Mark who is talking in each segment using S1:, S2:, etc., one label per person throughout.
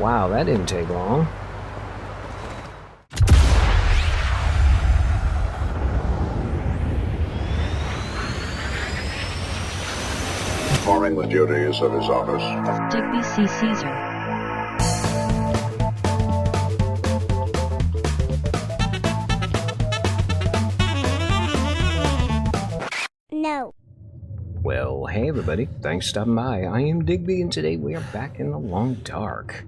S1: wow, that didn't take long.
S2: Performing the duties of his office.
S3: Digby C. Caesar.
S4: No.
S1: Well, hey everybody, thanks for stopping by. I am Digby, and today we are back in the Long Dark.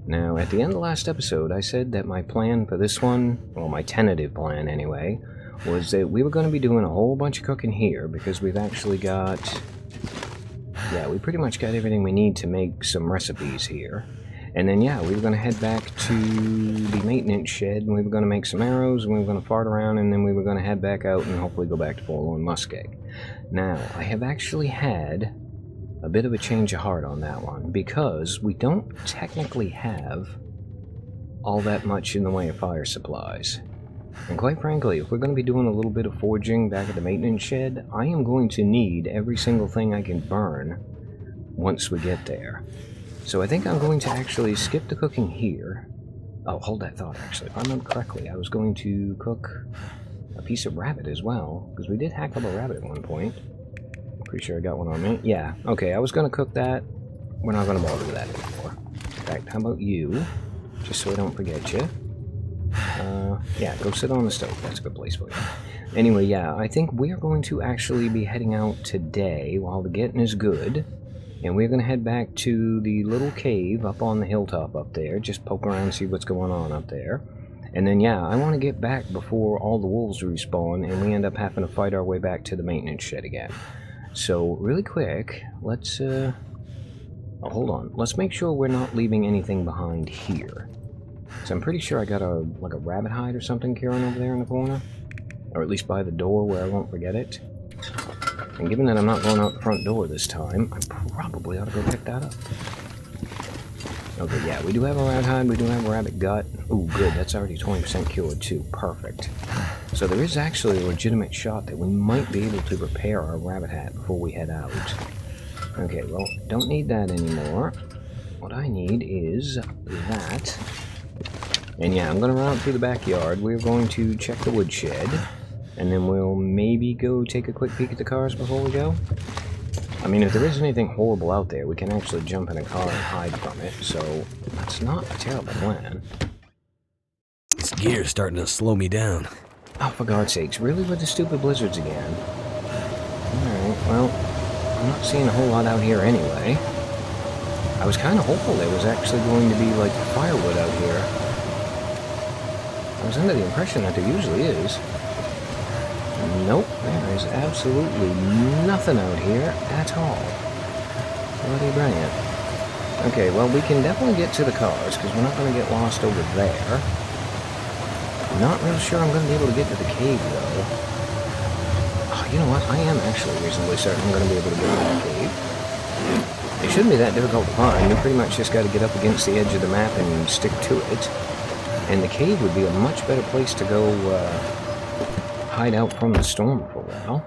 S1: Now, at the end of the last episode, I said that my plan for this one, well, my tentative plan anyway, was that we were going to be doing a whole bunch of cooking here, because we've actually got... yeah, we pretty much got everything we need to make some recipes here. And then, yeah, we were going to head back to the maintenance shed, and we were going to make some arrows, and we were going to fart around, and then we were going to head back out and hopefully go back to Forlorn Muskeg. Now, I have actually had a bit of a change of heart on that one, because we don't technically have all that much in the way of fire supplies. And quite frankly, if we're going to be doing a little bit of forging back at the maintenance shed, I am going to need every single thing I can burn once we get there. So I think I'm going to actually skip the cooking here. Oh, hold that thought, actually. If I remember correctly, I was going to cook a piece of rabbit as well, because we did hack up a rabbit at one point. Pretty sure I got one on me. Yeah, okay, I was going to cook that. We're not going to bother with that anymore. In fact, how about you? Just so I don't forget you. Yeah, go sit on the stove. That's a good place for you. Anyway, yeah, I think we're going to actually be heading out today while the getting is good. And we're going to head back to the little cave up on the hilltop up there. Just poke around and see what's going on up there. And then, yeah, I want to get back before all the wolves respawn and we end up having to fight our way back to the maintenance shed again. So, really quick, let's, oh, hold on. Let's make sure we're not leaving anything behind here. So I'm pretty sure I got a rabbit hide or something carrying over there in the corner. Or at least by the door where I won't forget it. And given that I'm not going out the front door this time, I probably ought to go pick that up. Okay, yeah, we do have a rabbit hide, we do have a rabbit gut. Ooh, good, that's already 20% cured too. Perfect. So there is actually a legitimate shot that we might be able to repair our rabbit hat before we head out. Okay, well, don't need that anymore. What I need is that. And yeah, I'm going to run out through the backyard. We're going to check the woodshed. And then we'll maybe go take a quick peek at the cars before we go. I mean, if there is anything horrible out there, we can actually jump in a car and hide from it, so that's not a terrible plan.
S5: This gear's starting to slow me down.
S1: Oh, for God's sakes, really with the stupid blizzards again? Alright, well, I'm not seeing a whole lot out here anyway. I was kind of hopeful there was actually going to be, like, firewood out here. I was under the impression that there usually is. Nope, there is absolutely nothing out here at all. Bloody brilliant. Okay, well, we can definitely get to the cars, because we're not going to get lost over there. Not real sure I'm going to be able to get to the cave, though. Oh, you know what? I am actually reasonably certain I'm going to be able to get to the cave. It shouldn't be that difficult to find. You pretty much just got to get up against the edge of the map and stick to it. And the cave would be a much better place to go, hide out from the storm for a while.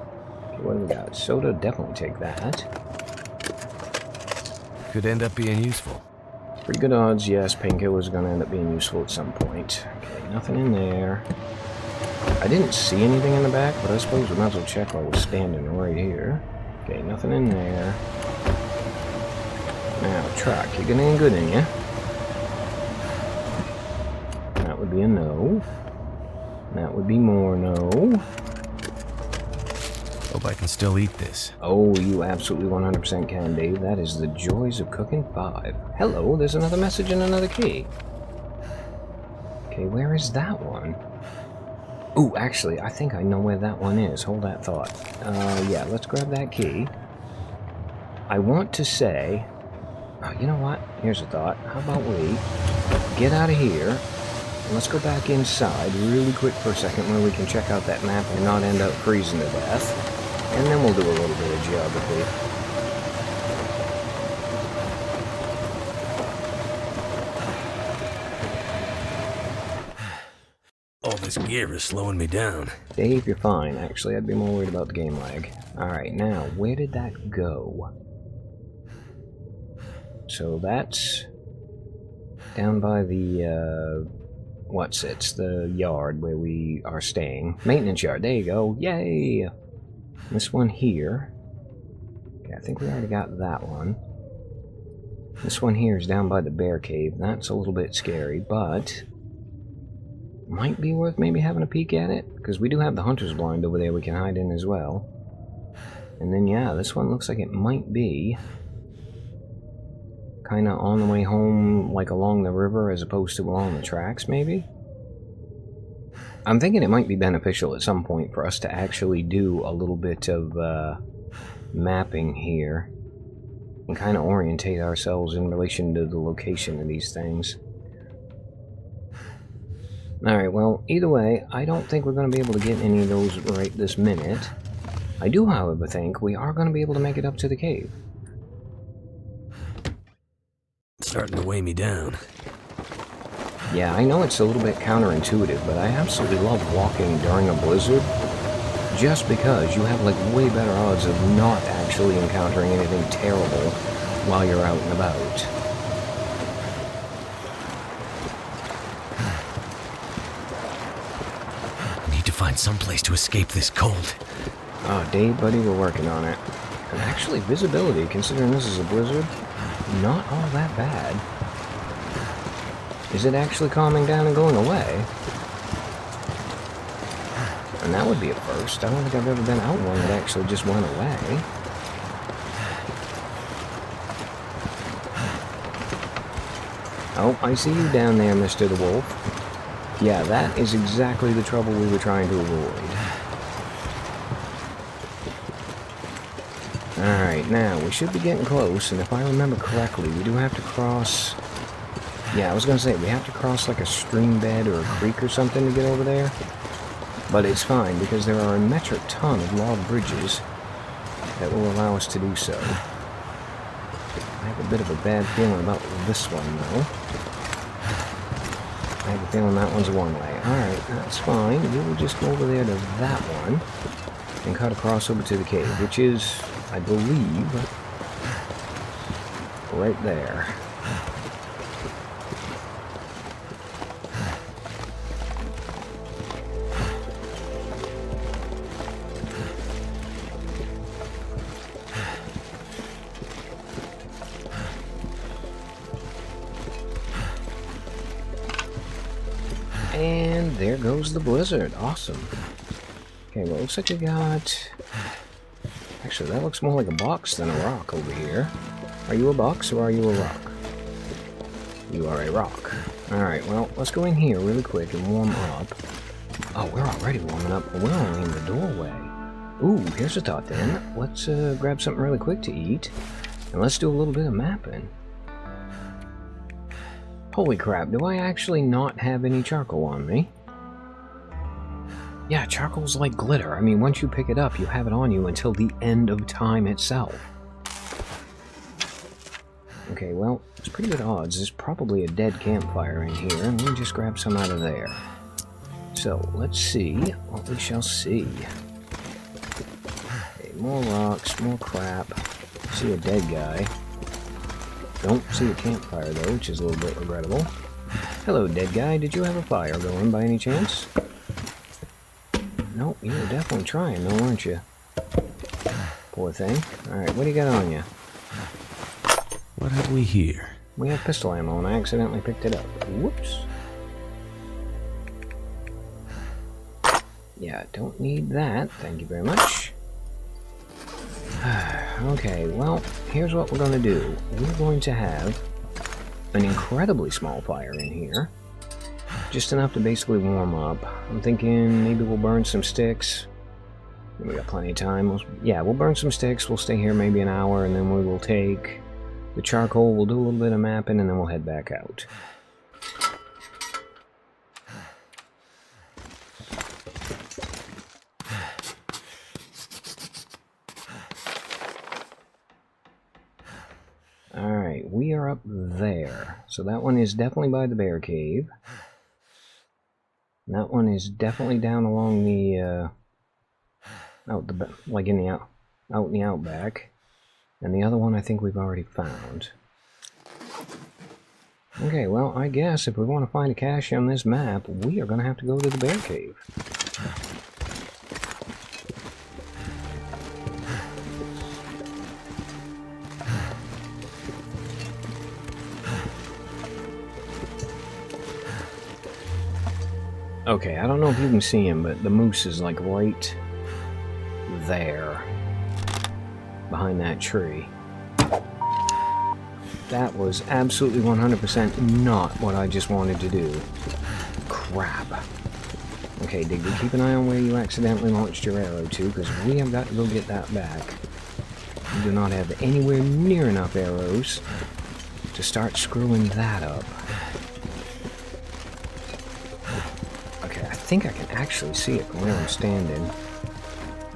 S1: Okay, what do we got? Soda, definitely take that.
S5: Could end up being useful.
S1: Pretty good odds, yes, painkillers are going to end up being useful at some point. Okay, nothing in there. I didn't see anything in the back, but I suppose we might as well check while we're standing right here. Okay, nothing in there. Now, truck, you're getting any good in ya? That would be a no. That would be more no.
S5: Hope I can still eat this.
S1: Oh, you absolutely 100% can, Dave. That is the joys of cooking 5. Hello, there's another message and another key. Okay, where is that one? Ooh, actually, I think I know where that one is. Hold that thought. Yeah, let's grab that key. I want to say... Oh, you know what? Here's a thought. How about we get out of here... Let's go back inside really quick for a second where we can check out that map and not end up freezing to death. And then we'll do a little bit of geography.
S5: All this gear is slowing me down.
S1: Dave, you're fine. Actually, I'd be more worried about the game lag. Alright, now, where did that go? So that's... down by the, the yard where we are staying. Maintenance yard, there you go, yay! This one here. Okay, I think we already got that one. This one here is down by the bear cave. That's a little bit scary, but might be worth maybe having a peek at it, because we do have the hunter's blind over there we can hide in as well. And then, yeah, this one looks like it might be kind of on the way home, like along the river as opposed to along the tracks, maybe? I'm thinking it might be beneficial at some point for us to actually do a little bit of mapping here and kind of orientate ourselves in relation to the location of these things. Alright, well, either way, I don't think we're going to be able to get any of those right this minute. I do, however, think we are going to be able to make it up to the cave.
S5: It's starting to weigh me down.
S1: Yeah, I know it's a little bit counterintuitive, but I absolutely love walking during a blizzard just because you have like way better odds of not actually encountering anything terrible while you're out and about.
S5: I need to find some place to escape this cold.
S1: Oh, Dave, buddy, we're working on it. And actually, visibility, considering this is a blizzard, not all that bad. Is it actually calming down and going away? And that would be a first. I don't think I've ever been out one that actually just went away. Oh, I see you down there, Mr. the Wolf. Yeah, that is exactly the trouble we were trying to avoid. Alright, now, we should be getting close, and if I remember correctly, we do have to cross... Yeah, I was going to say, we have to cross like a stream bed or a creek or something to get over there. But it's fine, because there are a metric ton of log bridges that will allow us to do so. I have a bit of a bad feeling about this one, though. I have a feeling that one's a one-way. Alright, that's fine. We will just go over there to that one and cut across over to the cave, which is, I believe, right there. And there goes the blizzard. Awesome. Okay, well, it looks like we got... Actually, that looks more like a box than a rock over here. Are you a box or are you a rock? You are a rock. Alright, well, let's go in here really quick and warm up. Oh, we're already warming up. We're only in the doorway. Ooh, here's a thought then. Let's grab something really quick to eat. And let's do a little bit of mapping. Holy crap, do I actually not have any charcoal on me? Yeah, charcoal's like glitter. I mean, once you pick it up, you have it on you until the end of time itself. Okay, well, it's pretty good odds. There's probably a dead campfire in here, and let me just grab some out of there. So, let's see what we shall see. Okay, more rocks, more crap. See a dead guy. Don't see a campfire, though, which is a little bit regrettable. Hello, dead guy. Did you have a fire going by any chance? Nope, you were definitely trying, though, weren't you? Poor thing. Alright, what do you got on you?
S5: What have we here?
S1: We have pistol ammo, and I accidentally picked it up. Whoops. Yeah, don't need that. Thank you very much. Okay, well, here's what we're going to do. We're going to have an incredibly small fire in here. Just enough to basically warm up. I'm thinking maybe we'll burn some sticks. We got plenty of time. We'll burn some sticks. We'll stay here maybe an hour, and then we will take the charcoal. We'll do a little bit of mapping, and then we'll head back out. Alright, we are up there. So that one is definitely by the bear cave. And that one is definitely down along the, out in the outback. And the other one I think we've already found. Okay, well, I guess if we want to find a cache on this map, we are going to have to go to the bear cave. Okay, I don't know if you can see him, but the moose is like right there, behind that tree. That was absolutely 100% not what I just wanted to do. Crap. Okay, Digby, keep an eye on where you accidentally launched your arrow to, because we have got to go get that back. We do not have anywhere near enough arrows to start screwing that up. Okay, I think I can actually see it from where I'm standing.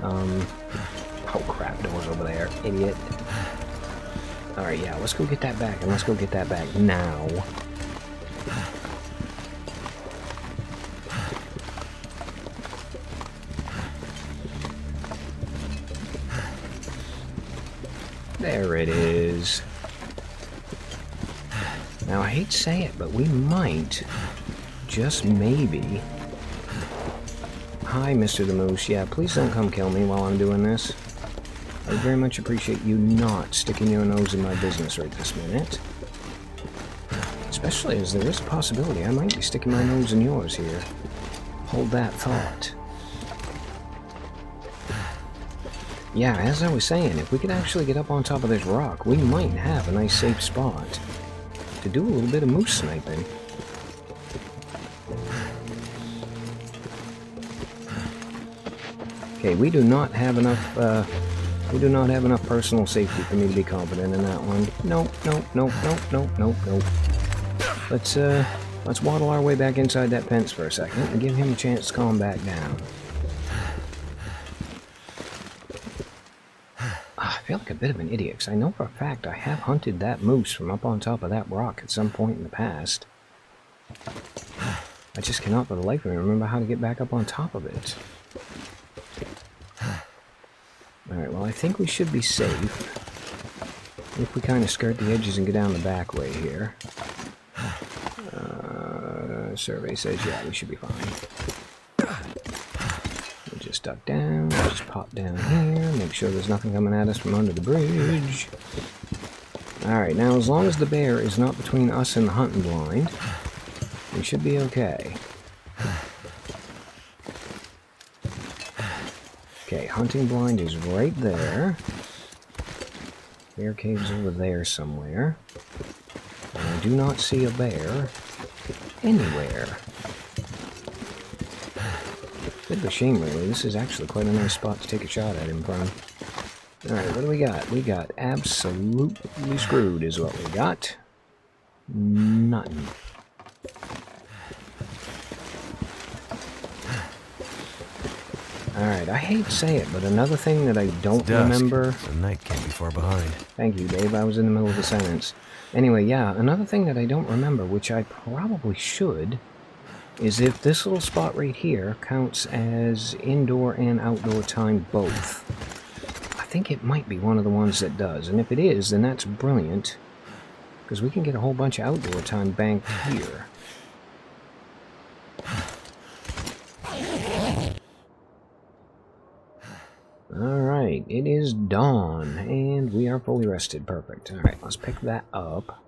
S1: Oh crap, door's over there, idiot. Alright, yeah, let's go get that back, and let's go get that back now. There it is. Now, I hate to say it, but we might, just maybe... Hi, Mr. the Moose. Yeah, please don't come kill me while I'm doing this. I very much appreciate you not sticking your nose in my business right this minute. Especially as there is a possibility I might be sticking my nose in yours here. Hold that thought. Yeah, as I was saying, if we could actually get up on top of this rock, we might have a nice safe spot to do a little bit of moose sniping. Okay, we do not have enough personal safety for me to be confident in that one. Nope, nope, nope, nope, nope, nope, nope. Let's waddle our way back inside that fence for a second and give him a chance to calm back down. I feel like a bit of an idiot, because I know for a fact I have hunted that moose from up on top of that rock at some point in the past. I just cannot for the life of me remember how to get back up on top of it. Alright, well I think we should be safe if we kind of skirt the edges and go down the back way here. Survey says, yeah, we should be fine. We'll just duck down, we'll just pop down here, make sure there's nothing coming at us from under the bridge. Alright, now as long as the bear is not between us and the hunting blind, we should be okay. Okay, hunting blind is right there. Bear cave's over there somewhere. And I do not see a bear anywhere. Bit of a shame, really. This is actually quite a nice spot to take a shot at him from. Alright, what do we got? We got absolutely screwed is what we got. Nothing. Alright, I hate to say it, but another thing that I don't remember...
S5: The night can't be far behind.
S1: Thank you, Dave. I was in the middle of a sentence. Anyway, yeah, another thing that I don't remember, which I probably should, is if this little spot right here counts as indoor and outdoor time both. I think it might be one of the ones that does, and if it is, then that's brilliant, because we can get a whole bunch of outdoor time banked here. Alright, it is dawn, and we are fully rested. Perfect. Alright, let's pick that up.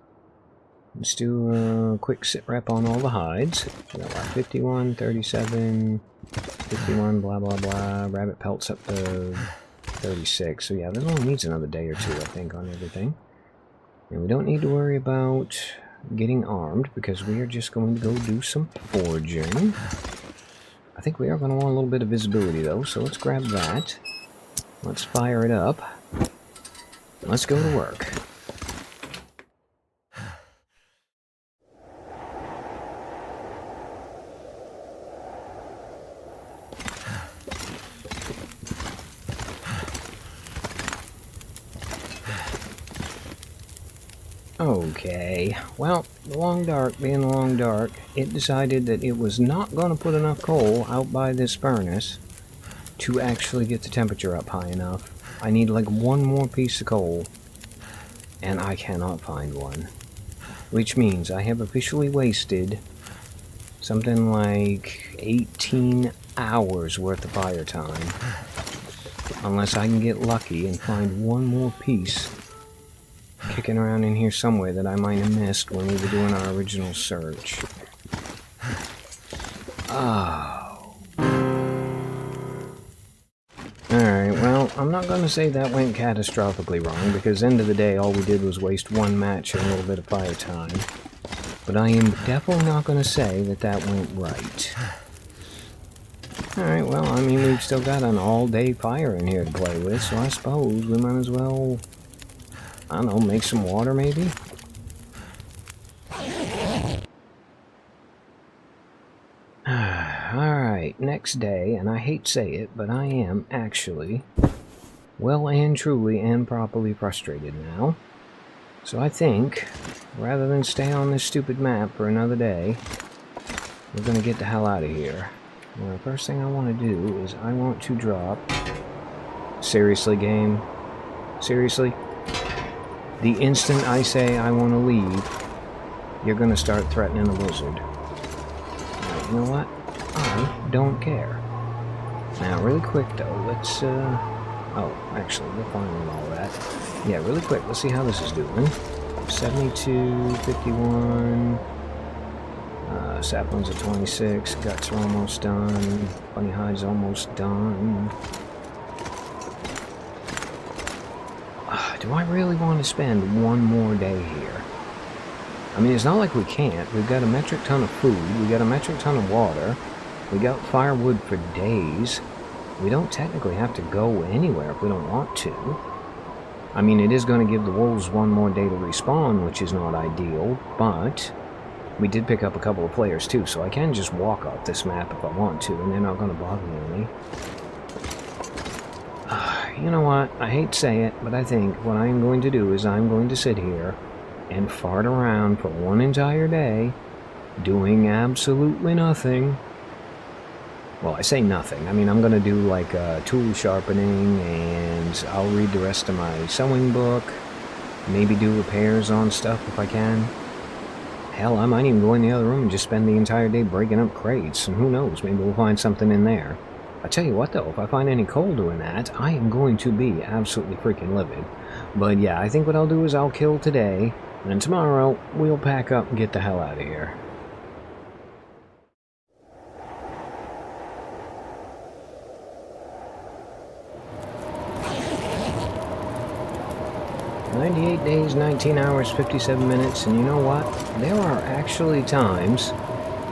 S1: Let's do a quick sit rep on all the hides. We got 51, 37, 51, blah blah blah. Rabbit pelts up to 36. So yeah, this only needs another day or two, I think, on everything. And we don't need to worry about getting armed, because we are just going to go do some foraging. I think we are going to want a little bit of visibility, though, so let's grab that. Let's fire it up. Let's go to work. Okay, well, the Long Dark being the Long Dark, it decided that it was not going to put enough coal out by this furnace to actually get the temperature up high enough. I need like one more piece of coal, and I cannot find one. which means I have officially wasted something like 18 hours worth of fire time. Unless I can get lucky and find one more piece kicking around in here somewhere that I might have missed when we were doing our original search. Oh. Alright, well, I'm not going to say that went catastrophically wrong, because end of the day, all we did was waste one match and a little bit of fire time. But I am definitely not going to say that that went right. Alright, well, I mean, we've still got an all-day fire in here to play with, so I suppose we might as well, I don't know, make some water maybe? Alright, next day, and I hate to say it, but I am actually well and truly and properly frustrated now. So I think, rather than stay on this stupid map for another day, we're gonna get the hell out of here. Well, the first thing I want to do is I want to drop... Seriously, game? Seriously? The instant I say I want to leave, you're gonna start threatening a blizzard. Now, you know what? I don't care. Now, really quick though, let's, oh, actually, we're fine with all that. Yeah, really quick, let's see how this is doing. 72, 51... saplings at 26, guts are almost done, bunny hides almost done. Do I really want to spend one more day here? I mean, it's not like we can't. We've got a metric ton of food, we got a metric ton of water, we got firewood for days. We don't technically have to go anywhere if we don't want to. I mean, it is going to give the wolves one more day to respawn, which is not ideal, but we did pick up a couple of players too, so I can just walk off this map if I want to, and they're not going to bother me. You know what? I hate to say it, but I think what I'm going to do is I'm going to sit here and fart around for one entire day, doing absolutely nothing. Well, I say nothing. I mean, I'm going to do like tool sharpening, and I'll read the rest of my sewing book, maybe do repairs on stuff if I can. Hell, I might even go in the other room and just spend the entire day breaking up crates, and who knows, maybe we'll find something in there. I tell you what though, if I find any coal doing that, I am going to be absolutely freaking livid. But yeah, I think what I'll do is I'll kill today, and then tomorrow we'll pack up and get the hell out of here. "98 days, 19 hours, 57 minutes, and you know what? There are actually times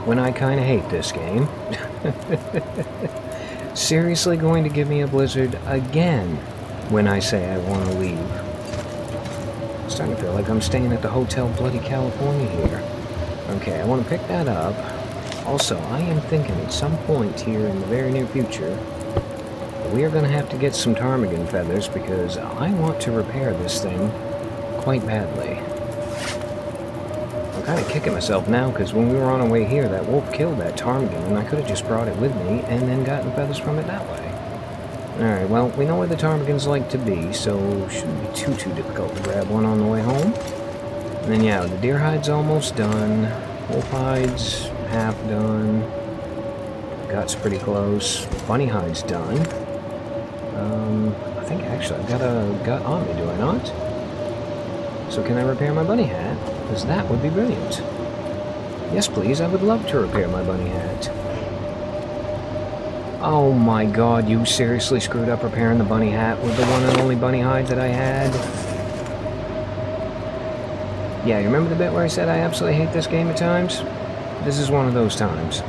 S1: when I kinda hate this game. Seriously going to give me a blizzard again when I say I want to leave. I'm starting to feel like I'm staying at the Hotel Bloody California here. Okay, I want to pick that up. Also, I am thinking at some point here in the very near future, we are going to have to get some ptarmigan feathers because I want to repair this thing quite badly. I'm kind of kicking myself now because when we were on our way here, that wolf killed that ptarmigan and I could have just brought it with me and then gotten feathers from it that way. Alright, well, we know where the ptarmigans like to be, so it shouldn't be too difficult to grab one on the way home. And then yeah, the deer hide's almost done. Wolf hide's half done. Gut's pretty close. Bunny hide's done. I think actually I've got a gut on me, do I not? So can I repair my bunny hat? Because that would be brilliant. Yes, please, I would love to repair my bunny hat. Oh my god, you seriously screwed up repairing the bunny hat with the one and only bunny hide that I had? Yeah, you remember the bit where I said I absolutely hate this game at times? This is one of those times.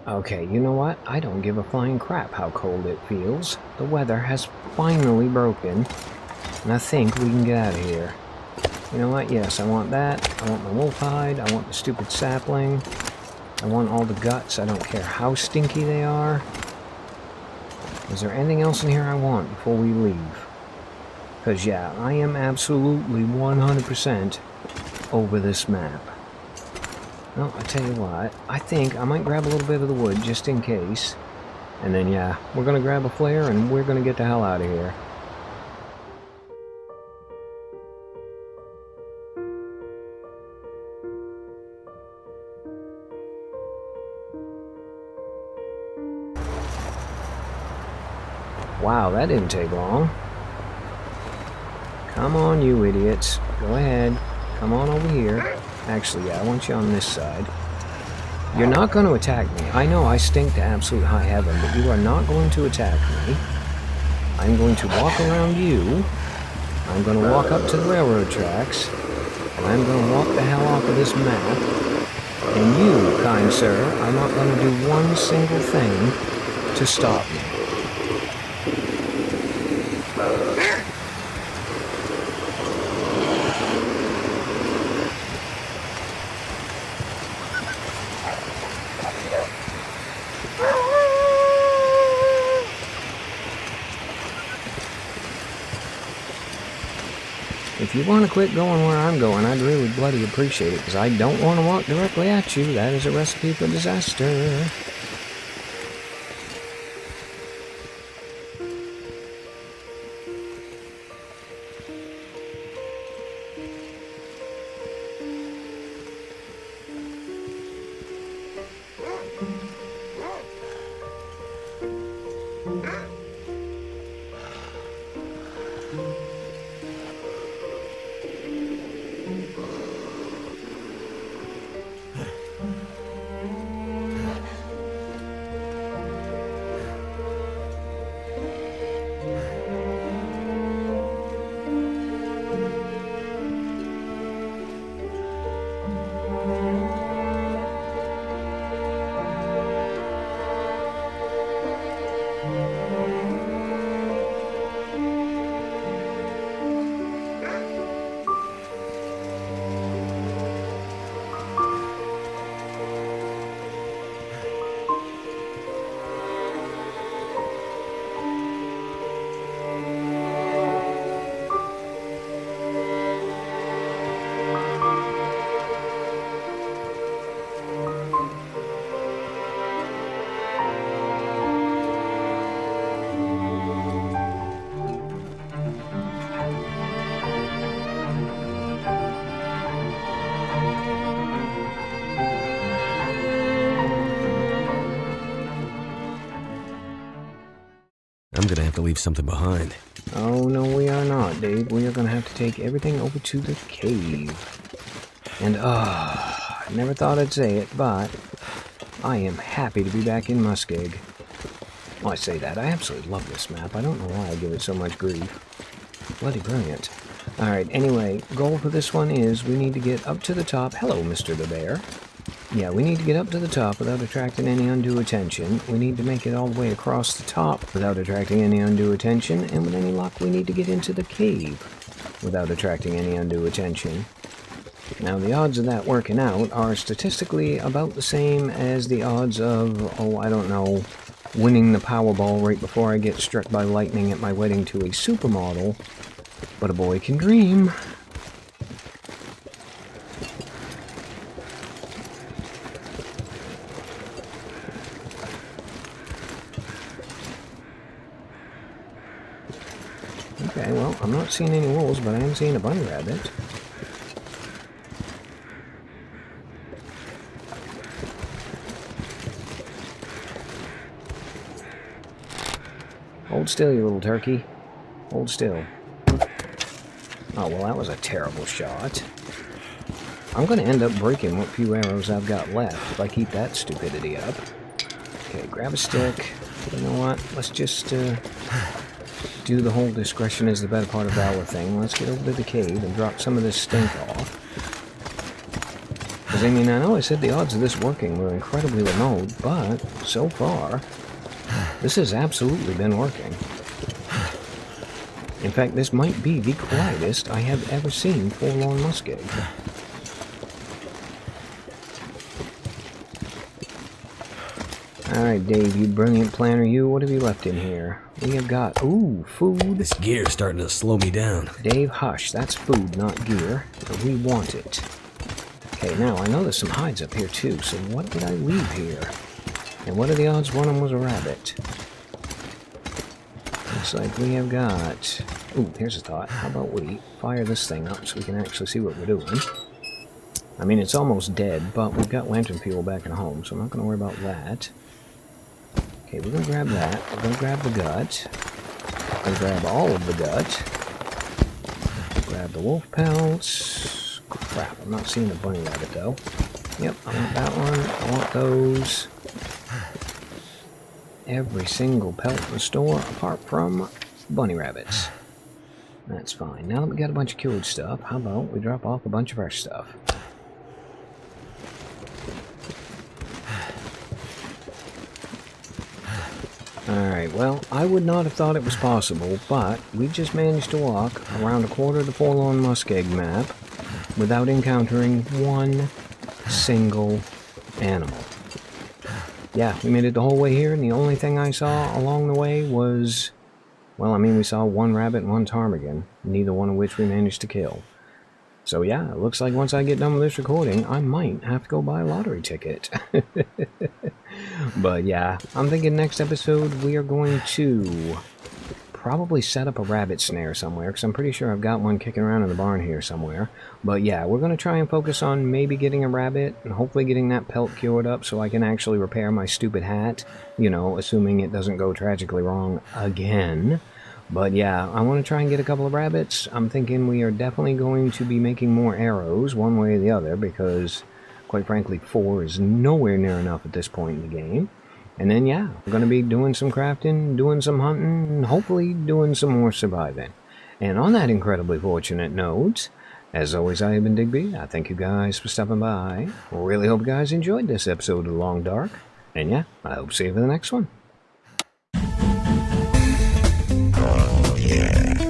S1: Okay, you know what? I don't give a flying crap how cold it feels. The weather has finally broken, and I think we can get out of here. You know what? Yes, I want that. I want my wolf hide. I want the stupid sapling. I want all the guts. I don't care how stinky they are. Is there anything else in here I want before we leave? Because, yeah, I am absolutely 100% over this map. Well, I tell you what, I think I might grab a little bit of the wood just in case. And then, yeah, we're going to grab a flare and we're going to get the hell out of here. Wow, that didn't take long. Come on, you idiots. Go ahead. Come on over here. Actually, yeah, I want you on this side. You're not going to attack me. I know I stink to absolute high heaven, but you are not going to attack me. I'm going to walk around you. I'm going to walk up to the railroad tracks. And I'm going to walk the hell off of this map. And you, kind sir, are not going to do one single thing to stop me. If you want to quit going where I'm going, I'd really bloody appreciate it, because I don't want to walk directly at you. That is a recipe for disaster.
S5: I'm gonna have to leave something behind.
S1: Oh, no, we are not, Dave. We are going to have to take everything over to the cave. And, I never thought I'd say it, but I am happy to be back in Muskeg. Well, I say that. I absolutely love this map. I don't know why I give it so much grief. Bloody brilliant. Alright, anyway, goal for this one is we need to get up to the top. Hello, Mr. the Bear. Yeah, we need to get up to the top without attracting any undue attention. We need to make it all the way across the top without attracting any undue attention. And with any luck, we need to get into the cave without attracting any undue attention. Now, the odds of that working out are statistically about the same as the odds of, oh, I don't know, winning the Powerball right before I get struck by lightning at my wedding to a supermodel. But a boy can dream. Okay, well, I'm not seeing any wolves, but I am seeing a bunny rabbit. Hold still, you little turkey. Hold still. Oh, well, that was a terrible shot. I'm going to end up breaking what few arrows I've got left if I keep that stupidity up. Okay, grab a stick. You know what? Let's just do the whole discretion is the better part of valor thing. Let's get over to the cave and drop some of this stink off. Because, I mean, I know I said the odds of this working were incredibly remote, but so far, this has absolutely been working. In fact, this might be the quietest I have ever seen Forlorn Muskeg. Alright, Dave, you brilliant planner, you. What have you left in here? We have got, ooh, food.
S5: This gear's starting to slow me down.
S1: Dave, hush. That's food, not gear. And we want it. Okay, now, I know there's some hides up here, too, so what did I leave here? And what are the odds one of them was a rabbit? Looks like we have got... Ooh, here's a thought. How about we fire this thing up so we can actually see what we're doing? I mean, it's almost dead, but we've got lantern fuel back at home, so I'm not going to worry about that. Okay, we're going to grab that. We're going to grab the gut. definitely grab all of the gut. Grab the wolf pelts. Crap, I'm not seeing the bunny rabbit though. Yep, I want that one. I want those. Every single pelt in the store apart from bunny rabbits. That's fine. Now that we got a bunch of cured stuff, how about we drop off a bunch of fresh stuff? Alright, well, I would not have thought it was possible, but we just managed to walk around a quarter of the Forlorn Muskeg map without encountering one single animal. Yeah, we made it the whole way here, and the only thing I saw along the way was... well, I mean, we saw one rabbit and one ptarmigan, neither one of which we managed to kill. So yeah, it looks like once I get done with this recording, I might have to go buy a lottery ticket. But yeah, I'm thinking next episode we are going to probably set up a rabbit snare somewhere, because I'm pretty sure I've got one kicking around in the barn here somewhere. But yeah, we're going to try and focus on maybe getting a rabbit, and hopefully getting that pelt cured up so I can actually repair my stupid hat, you know, assuming it doesn't go tragically wrong again. But yeah, I want to try and get a couple of rabbits. I'm thinking we are definitely going to be making more arrows, one way or the other, because, quite frankly, 4 is nowhere near enough at this point in the game. And then, yeah, we're going to be doing some crafting, doing some hunting, and hopefully doing some more surviving. And on that incredibly fortunate note, as always, I have been Digby. I thank you guys for stopping by. Really hope you guys enjoyed this episode of The Long Dark. And yeah, I hope to see you for the next one.
S2: Yeah.